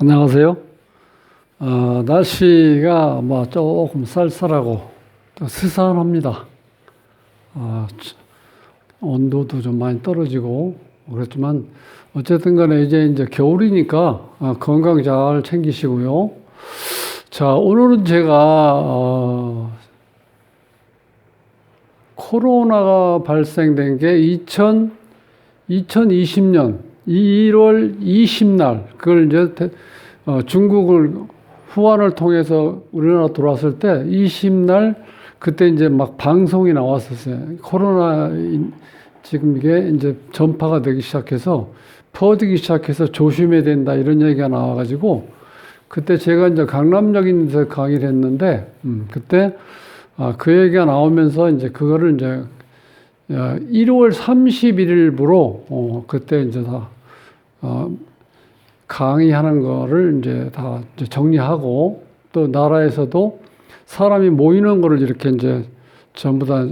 안녕하세요. 날씨가 조금 쌀쌀하고 또 스산합니다. 온도도 좀 많이 떨어지고 그렇지만 어쨌든 간에 이제 겨울이니까 건강 잘 챙기시고요. 자, 오늘은 제가 코로나가 발생된 게 2020년 1월 20날 그걸 이제 중국을 후한을 통해서 우리나라 들어왔을 때 20날 그때 이제 막 방송이 나왔었어요. 코로나 지금 이게 이제 전파가 되기 시작해서 퍼지기 시작해서 조심해야 된다 이런 얘기가 나와가지고 그때 제가 이제 강남역에 있는 강의를 했는데 그때 그 얘기가 나오면서 이제 그거를 이제 1월 31일부로 그때 이제 다 강의하는 거를 이제 다 이제 정리하고 또 나라에서도 사람이 모이는 거를 이렇게 이제 전부 다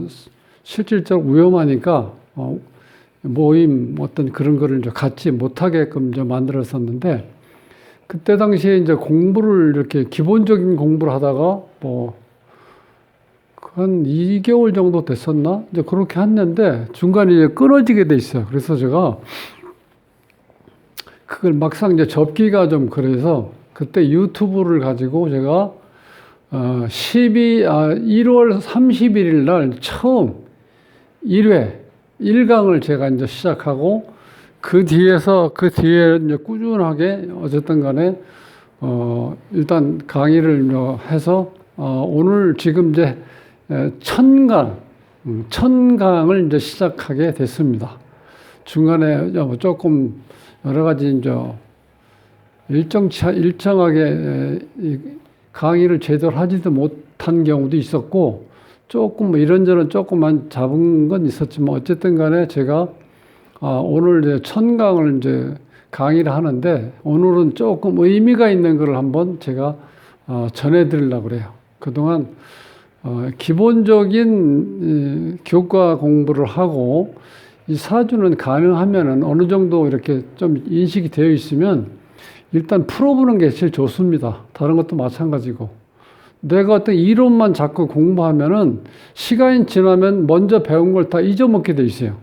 실질적으로 위험하니까 모임 어떤 그런 거를 이제 갖지 못하게끔 이제 만들었었는데 그때 당시에 이제 공부를 이렇게 기본적인 공부를 하다가 한 2개월 정도 됐었나? 이제 그렇게 했는데 중간에 이제 끊어지게 돼 있어요. 그래서 제가 그걸 막상 이제 접기가 좀 그래서 그때 유튜브를 가지고 제가 1월 31일 날 처음 1회 1강을 제가 이제 시작하고 그 뒤에 이제 꾸준하게 어쨌든 간에 일단 강의를 해서 오늘 지금 이제 1000강을 이제 시작하게 됐습니다. 중간에 조금 여러 가지 이제 일정하게 강의를 제대로 하지도 못한 경우도 있었고 조금 이런저런 조금만 잡은 건 있었지만 어쨌든 간에 제가 오늘 이제 1000강을 이제 강의를 하는데 오늘은 조금 의미가 있는 것을 한번 제가 전해드리려고 그래요. 그동안 기본적인 교과 공부를 하고 이 사주는 가능하면은 어느 정도 이렇게 좀 인식이 되어 있으면 일단 풀어보는 게 제일 좋습니다. 다른 것도 마찬가지고. 내가 어떤 이론만 자꾸 공부하면은 시간이 지나면 먼저 배운 걸 다 잊어먹게 돼 있어요.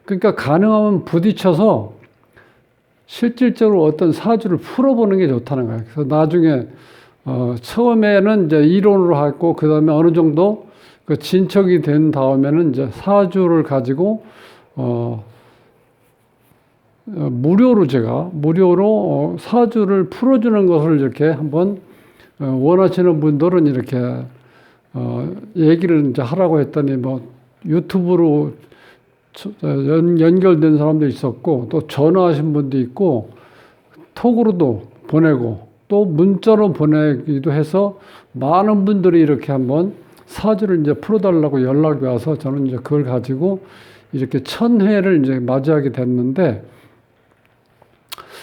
그러니까 가능하면 부딪혀서 실질적으로 어떤 사주를 풀어보는 게 좋다는 거예요. 그래서 나중에 처음에는 이제 이론으로 하고 그 다음에 어느 정도 그 진척이 된 다음에는 이제 사주를 가지고 무료로 사주를 풀어주는 것을 이렇게 한번 원하시는 분들은 이렇게 얘기를 이제 하라고 했더니 유튜브로 연결된 사람도 있었고 또 전화하신 분도 있고 톡으로도 보내고 또 문자로 보내기도 해서 많은 분들이 이렇게 한번 사주를 이제 풀어달라고 연락이 와서 저는 이제 그걸 가지고 이렇게 1000회를 이제 맞이하게 됐는데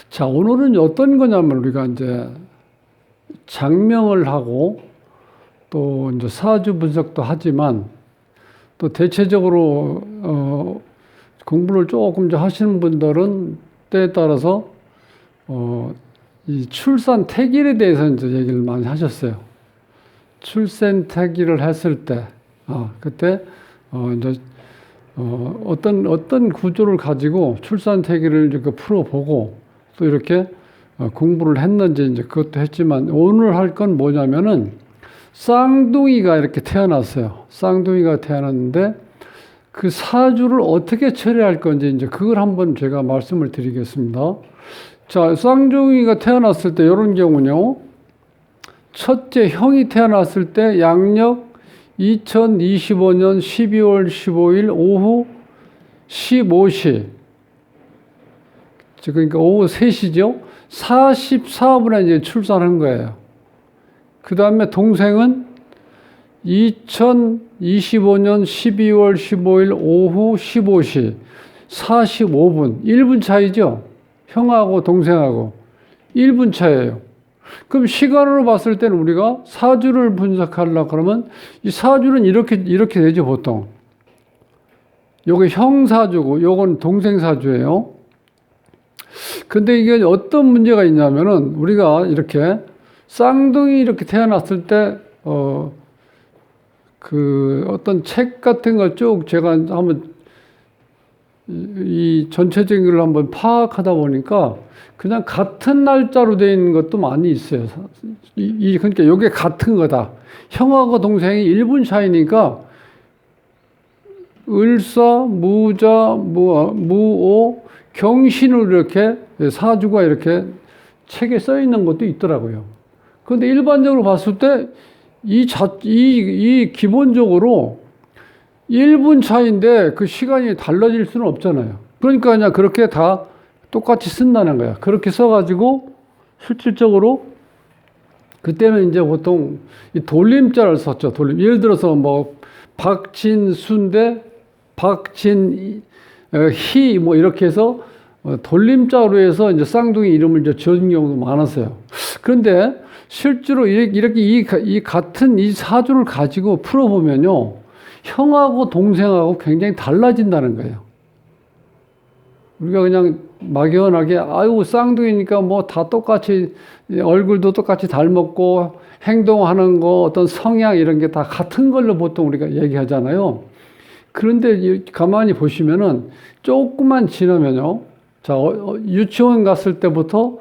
자, 오늘은 어떤 거냐면 우리가 이제 장명을 하고 또 이제 사주 분석도 하지만 또 대체적으로 공부를 조금 좀 하시는 분들은 때에 따라서 이 출산 태길에 대해서 이제 얘기를 많이 하셨어요. 출산 태길을 했을 때, 그때 이제 어떤 구조를 가지고 출산 태길을 이렇게 풀어보고 또 이렇게 공부를 했는지 이제 그것도 했지만 오늘 할 건 뭐냐면은 쌍둥이가 이렇게 태어났어요. 쌍둥이가 태어났는데 그 사주를 어떻게 처리할 건지 이제 그걸 한번 제가 말씀을 드리겠습니다. 자, 쌍둥이가 태어났을 때 이런 경우는요. 첫째 형이 태어났을 때 양력 2025년 12월 15일 오후 15시 그러니까 오후 3시죠. 44분에 이제 출산한 거예요. 그 다음에 동생은 2025년 12월 15일 오후 15시 45분 1분 차이죠. 형하고 동생하고 1분 차이예요. 그럼 시간으로 봤을 때는 우리가 사주를 분석하려고 그러면 이 사주는 이렇게 되죠, 보통. 요게 형 사주고 요건 동생 사주예요. 근데 이게 어떤 문제가 있냐면은 우리가 이렇게 쌍둥이 이렇게 태어났을 때, 그 어떤 책 같은 걸 쭉 제가 한번 이 전체적인 걸 한번 파악하다 보니까 그냥 같은 날짜로 되어 있는 것도 많이 있어요. 그러니까 이게 같은 거다. 형하고 동생이 1분 차이니까 을사, 무자, 무오, 경신으로 이렇게 사주가 이렇게 책에 써 있는 것도 있더라고요. 그런데 일반적으로 봤을 때 이 기본적으로 1분 차이인데 그 시간이 달라질 수는 없잖아요. 그러니까 그냥 그렇게 다 똑같이 쓴다는 거야. 그렇게 써가지고 실질적으로 그때는 이제 보통 이 돌림자를 썼죠. 예를 들어서 뭐 박진수인데 박진희 뭐 이렇게 해서 돌림자로 해서 이제 쌍둥이 이름을 이제 지어준 경우도 많았어요. 그런데 실제로 이렇게 이 같은 이 사주를 가지고 풀어보면요. 형하고 동생하고 굉장히 달라진다는 거예요. 우리가 그냥 막연하게 아유 쌍둥이니까 뭐 다 똑같이 얼굴도 똑같이 닮았고 행동하는 거 어떤 성향 이런 게 다 같은 걸로 보통 우리가 얘기하잖아요. 그런데 가만히 보시면은 조금만 지나면요. 자, 유치원 갔을 때부터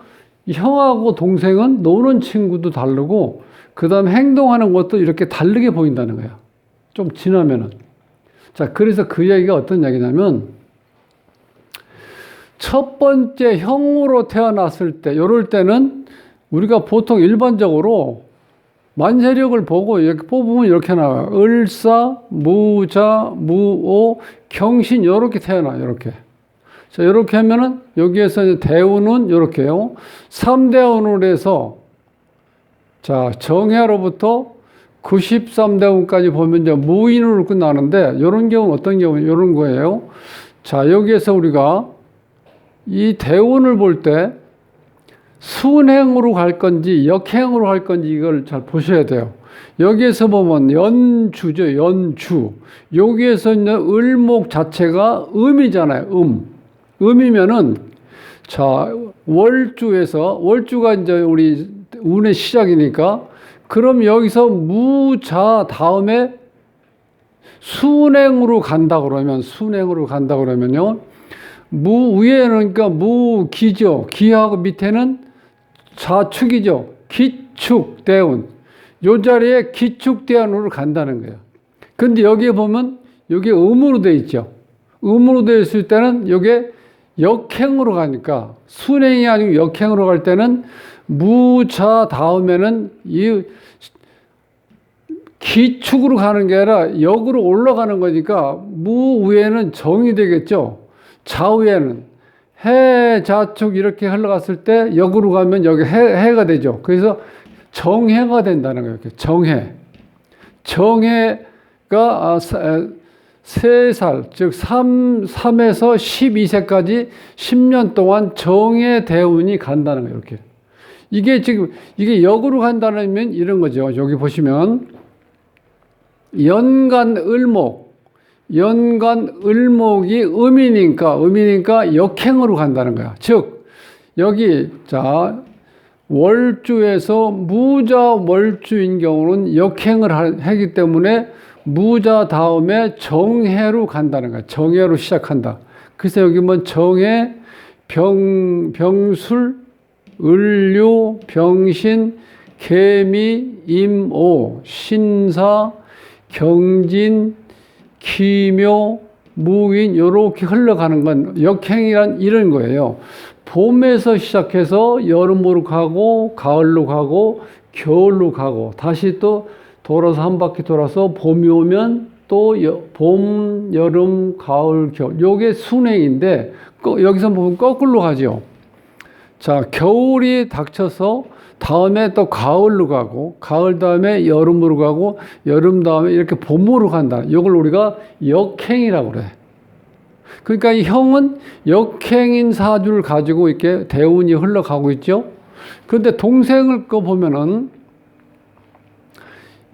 형하고 동생은 노는 친구도 다르고 그다음에 행동하는 것도 이렇게 다르게 보인다는 거예요. 좀 지나면은. 자, 그래서 그 얘기가 어떤 얘기냐면 첫 번째 형으로 태어났을 때, 요럴 때는 우리가 보통 일반적으로 만세력을 보고 이렇게 뽑으면 이렇게 나와요. 을사, 무자, 무오, 경신, 요렇게 태어나요. 요렇게. 자, 요렇게 하면은 여기에서 이제 대운은 요렇게요. 3대운으로 해서 자, 정해로부터 93대운까지 보면 이제 무인으로 끝나는데 요런 경우는 어떤 경우는 요런 거예요. 자, 여기에서 우리가 이 대운을 볼 때 순행으로 갈 건지 역행으로 갈 건지 이걸 잘 보셔야 돼요. 여기에서 보면 연주죠. 연주. 여기에서 이제 을목 자체가 음이잖아요. 음이면은 자, 월주가 이제 우리 운의 시작이니까 그럼 여기서 무자 다음에 순행으로 간다 그러면요. 무 위에는 그러니까 무기죠. 기하고 밑에는 좌축이죠. 기축 대운. 요 자리에 기축 대운으로 간다는 거예요. 근데 여기에 보면 여기 음으로 돼 있죠. 음으로 돼 있을 때는 이게 역행으로 가니까 순행이 아니고 역행으로 갈 때는 무자 다음에는 이 기축으로 가는 게 아니라 역으로 올라가는 거니까 무 위에는 정이 되겠죠. 좌우에는 해, 좌축 이렇게 흘러갔을 때 역으로 가면 여기 해가 되죠. 그래서 정해가 된다는 거예요. 정해. 정해가 3살, 즉 3에서 12세까지 10년 동안 정해 대운이 간다는 거예요. 이렇게. 이게 지금, 이게 역으로 간다는 면 이런 거죠. 여기 보시면 연간 을목이 음이니까 역행으로 간다는 거야. 즉, 여기, 자, 월주에서 무자 월주인 경우는 역행을 하기 때문에 무자 다음에 정해로 간다는 거야. 정해로 시작한다. 그래서 여기 뭐 정해, 병술, 을류, 병신, 개미, 임오, 신사, 경진, 기묘, 무인 이렇게 흘러가는 건 역행이란 이런 거예요. 봄에서 시작해서 여름으로 가고 가을로 가고 겨울로 가고 다시 또 돌아서 한 바퀴 돌아서 봄이 오면 또 봄, 여름, 가을, 겨울 요게 순행인데 여기서 보면 거꾸로 가죠. 자, 겨울이 닥쳐서 다음에 또 가을로 가고 가을 다음에 여름으로 가고 여름 다음에 이렇게 봄으로 간다. 이걸 우리가 역행이라고 그래. 그러니까 이 형은 역행인 사주를 가지고 이렇게 대운이 흘러가고 있죠. 그런데 동생을 거 보면은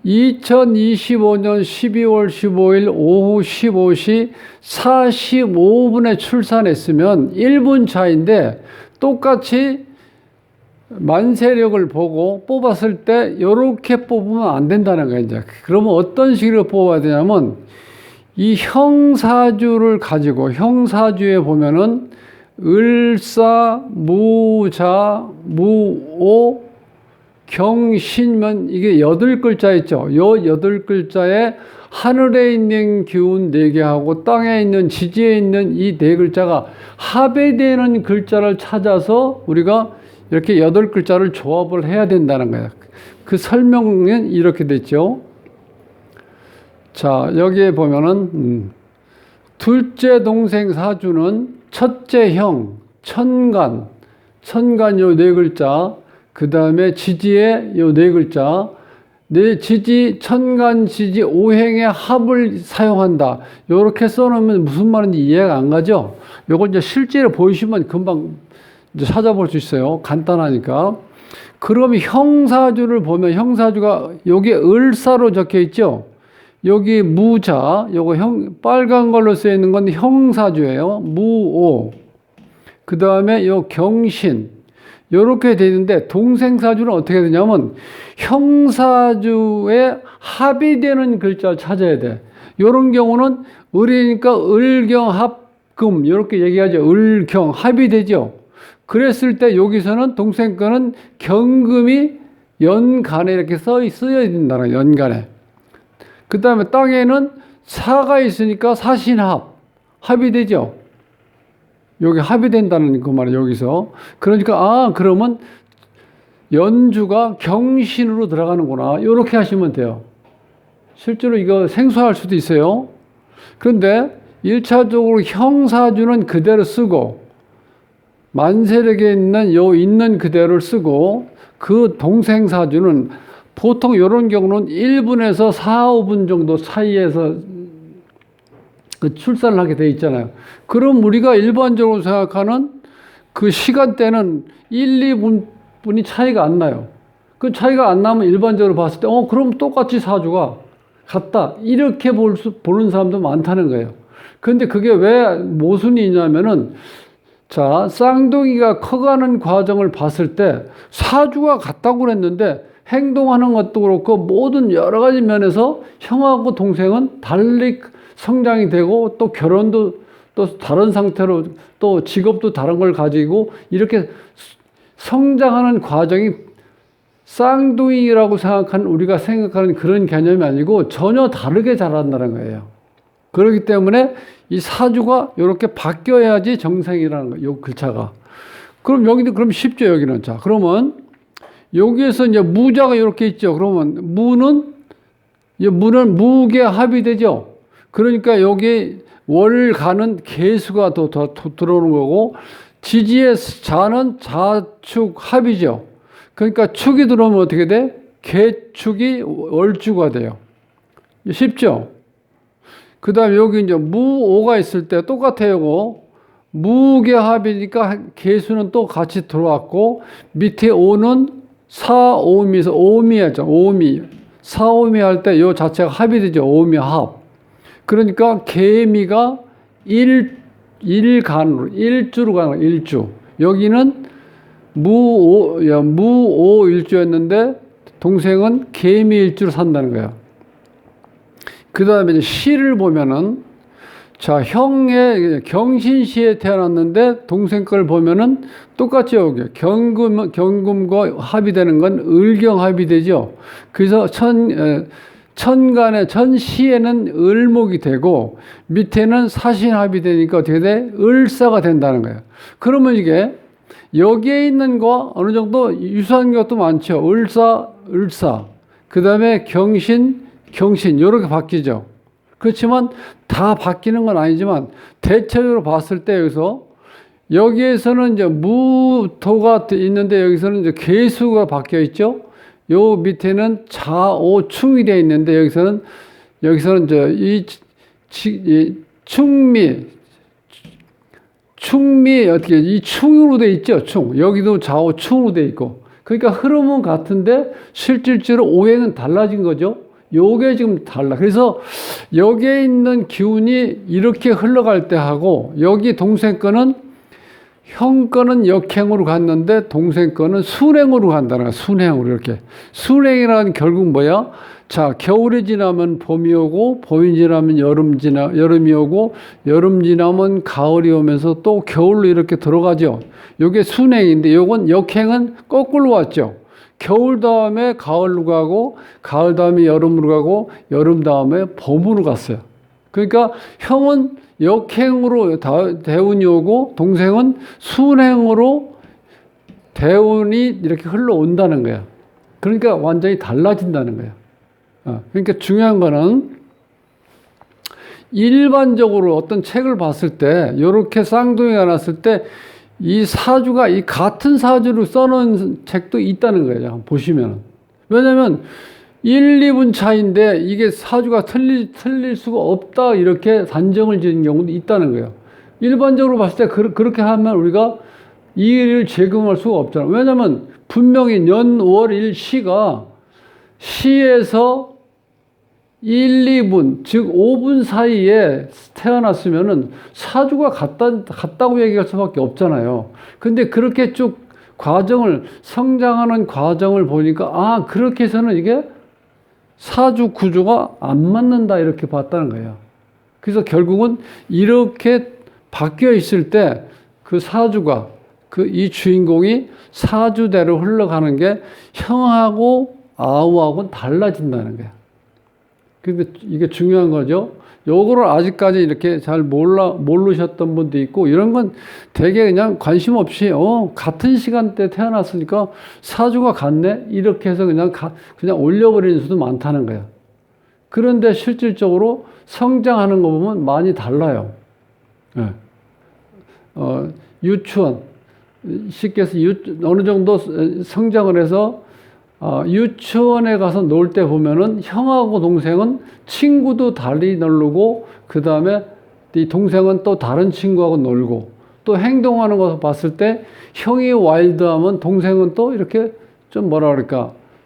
2025년 12월 15일 오후 15시 45분에 출산했으면 1분 차인데 똑같이 만세력을 보고 뽑았을 때 이렇게 뽑으면 안 된다는 거예요. 이제 그러면 어떤 식으로 뽑아야 되냐면 이 형사주를 가지고 형사주에 보면은 을사, 무자, 무오, 경신면 이게 8글자 있죠. 요 8글자에 하늘에 있는 기운 4개하고 땅에 있는 지지에 있는 이 4글자가 합해되는 글자를 찾아서 우리가 이렇게 8글자를 조합을 해야 된다는 거예요. 그 설명은 이렇게 됐죠. 자, 여기에 보면은 둘째 동생 사주는 첫째 형, 천간 요 4글자, 그 다음에 지지에 요 4글자, 지지, 천간, 지지, 오행의 합을 사용한다. 요렇게 써놓으면 무슨 말인지 이해가 안 가죠? 요걸 이제 실제로 보이시면 금방 이제 찾아볼 수 있어요. 간단하니까. 그럼 형사주를 보면 형사주가 여기 을사로 적혀 있죠? 여기 무자, 요거 빨간 걸로 쓰여 있는 건 형사주예요. 무오. 그 다음에 요 경신. 요렇게 되어 있는데 동생사주는 어떻게 되냐면 형사주에 합이 되는 글자를 찾아야 돼. 요런 경우는 을이니까 을경합금 요렇게 얘기하죠. 을경 합이 되죠. 그랬을 때 여기서는 동생 거는 경금이 연간에 이렇게 쓰여야 된다는 거예요. 연간에. 그 다음에 땅에는 사가 있으니까 사신합, 합이 되죠. 여기 합이 된다는 그 말이에요, 여기서. 그러니까, 그러면 연주가 경신으로 들어가는구나. 이렇게 하시면 돼요. 실제로 이거 생소할 수도 있어요. 그런데 1차적으로 형사주는 그대로 쓰고, 만세력에 있는 그대로를 쓰고, 그 동생사주는 보통 이런 경우는 1분에서 4, 5분 정도 사이에서 그 출산을 하게 돼 있잖아요. 그럼 우리가 일반적으로 생각하는 그 시간대는 1, 2분이 차이가 안 나요. 그 차이가 안 나면 일반적으로 봤을 때, 그럼 똑같이 사주가 같다. 이렇게 보는 사람도 많다는 거예요. 그런데 그게 왜 모순이 있냐면은, 자, 쌍둥이가 커가는 과정을 봤을 때 사주가 같다고 그랬는데 행동하는 것도 그렇고 모든 여러 가지 면에서 형하고 동생은 달리 성장이 되고 또 결혼도 또 다른 상태로 또 직업도 다른 걸 가지고 이렇게 성장하는 과정이 쌍둥이라고 생각하는 우리가 생각하는 그런 개념이 아니고 전혀 다르게 자란다는 거예요. 그렇기 때문에 이 사주가 이렇게 바뀌어야지 정생이라는 거예요. 요 글자가. 그럼 여기도 그럼 쉽죠, 여기는. 자, 그러면 여기에서 이제 무자가 이렇게 있죠. 그러면 무는 무게 합이 되죠. 그러니까 여기 월간은 개수가 더 들어오는 거고, 지지의 자는 자축 합이죠. 그러니까 축이 들어오면 어떻게 돼? 개축이 월주가 돼요. 쉽죠? 그 다음에 여기 이제 무오가 있을 때 똑같아요. 무게합이니까 개수는 또 같이 들어왔고, 밑에 오는 사오미에서 오미하죠. 오미. 사오미 할 때 요 자체가 합이 되죠. 오미 합. 그러니까 개미가 일간으로, 일주로 가는 거예요. 일주. 여기는 무오 일주였는데 동생은 개미 일주로 산다는 거예요. 그 다음에 이제 시를 보면은, 자, 형의 경신시에 태어났는데 동생 걸 보면은 똑같이 여기 경금과 합이 되는 건 을경합이 되죠. 그래서 천간에 천시에는 을목이 되고 밑에는 사신합이 되니까 어떻게 돼? 을사가 된다는 거예요. 그러면 이게 여기에 있는 거 어느 정도 유사한 것도 많죠. 을사. 그 다음에 경신 이렇게 바뀌죠. 그렇지만 다 바뀌는 건 아니지만 대체적으로 봤을 때 여기에서는 이제 무토가 있는데 여기서는 이제 개수가 바뀌어 있죠. 요 밑에는 자오충이 되어 있는데 여기서는 이제 이 충미 어떻게 이 충으로 되어 있죠. 충. 여기도 자오충으로 되어 있고. 그러니까 흐름은 같은데 실질적으로 오행은 달라진 거죠. 요게 지금 달라. 그래서 여기에 있는 기운이 이렇게 흘러갈 때 하고 여기 동생 거는 형 거는 역행으로 갔는데 동생 거는 순행으로 간다는 거야. 순행으로 이렇게. 순행이라는 결국 뭐야? 자, 겨울이 지나면 봄이 오고, 봄이 지나면 여름이 오고, 여름 지나면 가을이 오면서 또 겨울로 이렇게 들어가죠. 요게 순행인데, 요건 역행은 거꾸로 왔죠. 겨울 다음에 가을로 가고, 가을 다음에 여름으로 가고, 여름 다음에 봄으로 갔어요. 그러니까 형은 역행으로 대운이 오고, 동생은 순행으로 대운이 이렇게 흘러온다는 거야. 그러니까 완전히 달라진다는 거야. 그러니까 중요한 거는 일반적으로 어떤 책을 봤을 때 이렇게 쌍둥이가 났을 때 이 사주가 이 같은 사주로 써놓은 책도 있다는 거예요. 보시면. 왜냐면 1, 2분 차이인데 이게 사주가 틀릴 수가 없다 이렇게 단정을 지은 경우도 있다는 거예요. 일반적으로 봤을 때 그렇게 하면 우리가 이 일을 적용할 수가 없잖아요. 왜냐면 분명히 년, 월, 일, 시가 시에서 1, 2분, 즉 5분 사이에 태어났으면은 사주가 같다고 얘기할 수밖에 없잖아요. 근데 그렇게 쭉 성장하는 과정을 보니까, 아, 그렇게 해서는 이게 사주 구조가 안 맞는다, 이렇게 봤다는 거예요. 그래서 결국은 이렇게 바뀌어 있을 때 그 사주가, 이 주인공이 사주대로 흘러가는 게 형하고 아우하고는 달라진다는 거예요. 근데 이게 중요한 거죠. 요거를 아직까지 이렇게 잘 모르셨던 분도 있고, 이런 건 되게 그냥 관심 없이, 같은 시간대에 태어났으니까 사주가 같네? 이렇게 해서 그냥 올려버리는 수도 많다는 거예요. 그런데 실질적으로 성장하는 거 보면 많이 달라요. 네. 유치원, 쉽게 해서 어느 정도 성장을 해서 유치원에 가서 놀 때 보면은 형하고 동생은 친구도 달리 놀고, 그 다음에 이 동생은 또 다른 친구하고 놀고, 또 행동하는 것을 봤을 때 형이 와일드하면 동생은 또 이렇게 좀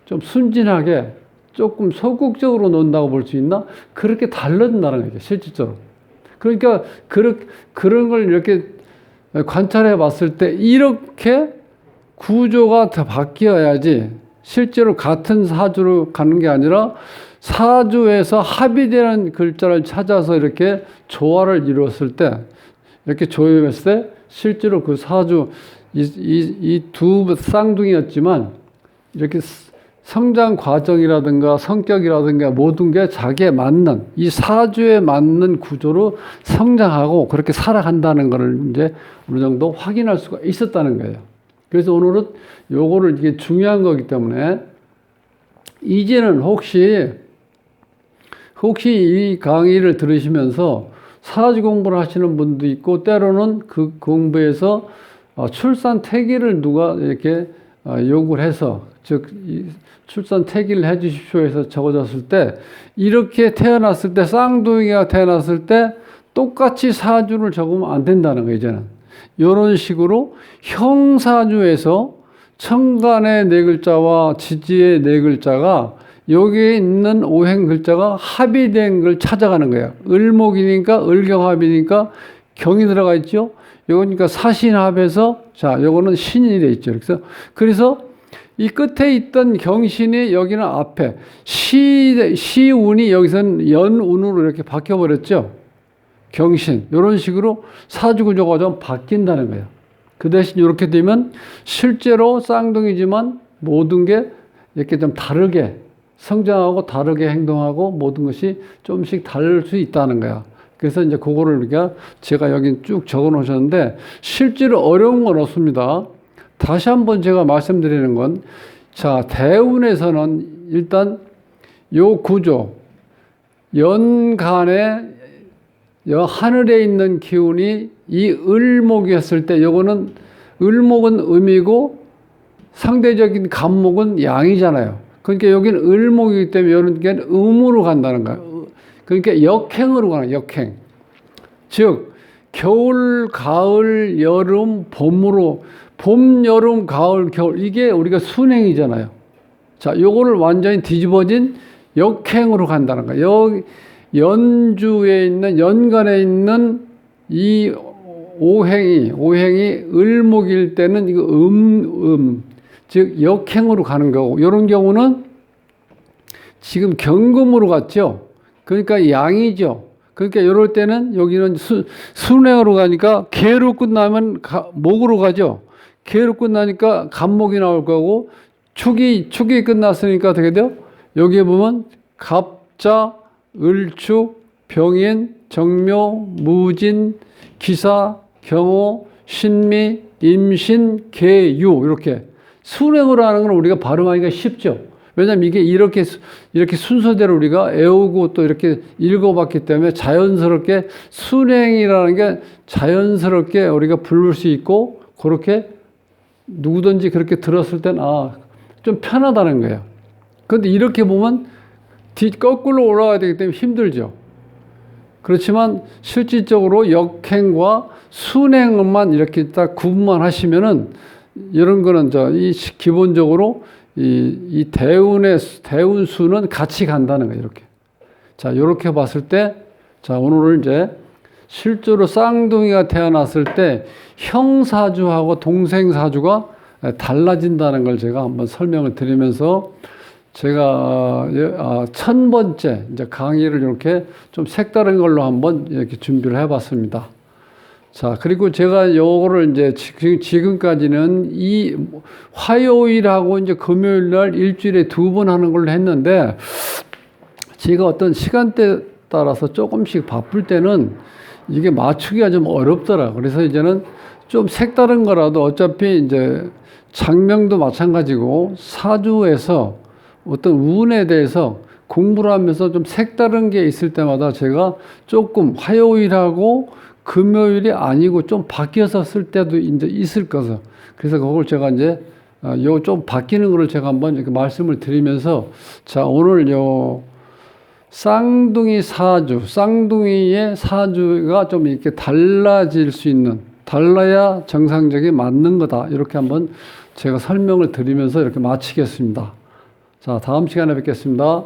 좀 순진하게 조금 소극적으로 논다고 볼 수 있나? 그렇게 다르다는 거예요, 실질적으로. 그러니까 그런 걸 이렇게 관찰해 봤을 때 이렇게 구조가 다 바뀌어야지, 실제로 같은 사주로 가는 게 아니라 사주에서 합의되는 글자를 찾아서 이렇게 조화를 이루었을 때, 이렇게 조율했을 때 실제로 그 사주, 이 두 쌍둥이였지만 이렇게 성장 과정이라든가 성격이라든가 모든 게 자기에 맞는, 이 사주에 맞는 구조로 성장하고 그렇게 살아간다는 것을 이제 어느 정도 확인할 수가 있었다는 거예요. 그래서 오늘은 요거를 이게 중요한 거기 때문에, 이제는 혹시 이 강의를 들으시면서 사주 공부를 하시는 분도 있고, 때로는 그 공부에서 출산 태기를 누가 이렇게 요구를 해서, 즉 출산 태기를 해 주십시오 해서 적어졌을 때, 이렇게 태어났을 때, 쌍둥이가 태어났을 때 똑같이 사주를 적으면 안 된다는 거예요, 이제는. 이런 식으로 형사주에서 천간의 네 글자와 지지의 네 글자가 여기에 있는 오행 글자가 합의된 걸 찾아가는 거예요. 을목이니까 을경합이니까 경이 들어가 있죠. 요거니까 사신합에서, 자, 요거는 신이 돼 있죠. 그래서 이 끝에 있던 경신이 여기는 앞에, 시운이 여기서는 연운으로 이렇게 바뀌어버렸죠. 경신, 이런 식으로 사주 구조가 좀 바뀐다는 거예요. 그 대신 이렇게 되면 실제로 쌍둥이지만 모든 게 이렇게 좀 다르게 성장하고 다르게 행동하고 모든 것이 조금씩 다를 수 있다는 거야. 그래서 이제 그거를 우리가, 제가 여기 쭉 적어 놓으셨는데 실제로 어려운 건 없습니다. 다시 한번 제가 말씀드리는 건, 자, 대운에서는 일단 요 구조, 연간에 하늘에 있는 기운이 이 을목이었을 때, 요거는 을목은 음이고 상대적인 간목은 양이잖아요. 그러니까 여기는 을목이기 때문에 이런 게 음으로 간다는 거예요. 그러니까 역행으로 가는 거예요, 역행. 즉 겨울, 가을, 여름, 봄으로, 봄, 여름, 가을, 겨울, 이게 우리가 순행이잖아요. 자, 요거를 완전히 뒤집어진 역행으로 간다는 거예요. 연주에 있는, 연간에 있는 이 오행이 을목일 때는 이거 즉 역행으로 가는 거고, 이런 경우는 지금 경금으로 갔죠. 그러니까 양이죠. 그러니까 이럴 때는 여기는 순행으로 가니까 개로 끝나면 목으로 가죠. 개로 끝나니까 간목이 나올 거고, 축이 끝났으니까 어떻게 돼요? 여기에 보면 갑자, 을축, 병인, 정묘, 무진, 기사, 경호, 신미, 임신, 계유, 이렇게 순행으로 하는 건 우리가 발음하기가 쉽죠. 왜냐하면 이게 이렇게 순서대로 우리가 외우고 또 이렇게 읽어봤기 때문에 자연스럽게 순행이라는 게 자연스럽게 우리가 부를 수 있고, 그렇게 누구든지 그렇게 들었을 땐 좀 편하다는 거예요. 그런데 이렇게 보면 거꾸로 올라가야 되기 때문에 힘들죠. 그렇지만 실질적으로 역행과 순행만 이렇게 딱 구분만 하시면은, 이런 거는 기본적으로 이 대운수는 같이 간다는 거예요. 이렇게. 자, 이렇게 봤을 때, 자, 오늘은 이제 실제로 쌍둥이가 태어났을 때 형사주하고 동생사주가 달라진다는 걸 제가 한번 설명을 드리면서, 제가 1000번째 이제 강의를 이렇게 좀 색다른 걸로 한번 이렇게 준비를 해봤습니다. 자, 그리고 제가 요거를 이제 지금까지는 이 화요일하고 이제 금요일 날 일주일에 2번 하는 걸로 했는데, 제가 어떤 시간대에 따라서 조금씩 바쁠 때는 이게 맞추기가 좀 어렵더라. 그래서 이제는 좀 색다른 거라도, 어차피 이제 장명도 마찬가지고 사주에서 어떤 운에 대해서 공부를 하면서 좀 색다른 게 있을 때마다 제가 조금 화요일하고 금요일이 아니고 좀 바뀌어서 쓸 때도 이제 있을 거죠. 그래서 그걸 제가 이제 요 좀 바뀌는 거를 제가 한번 이렇게 말씀을 드리면서, 자, 오늘 요 쌍둥이 사주, 쌍둥이의 사주가 좀 이렇게 달라질 수 있는, 달라야 정상적인 맞는 거다, 이렇게 한번 제가 설명을 드리면서 이렇게 마치겠습니다. 자, 다음 시간에 뵙겠습니다.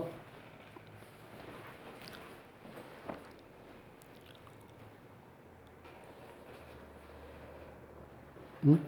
응?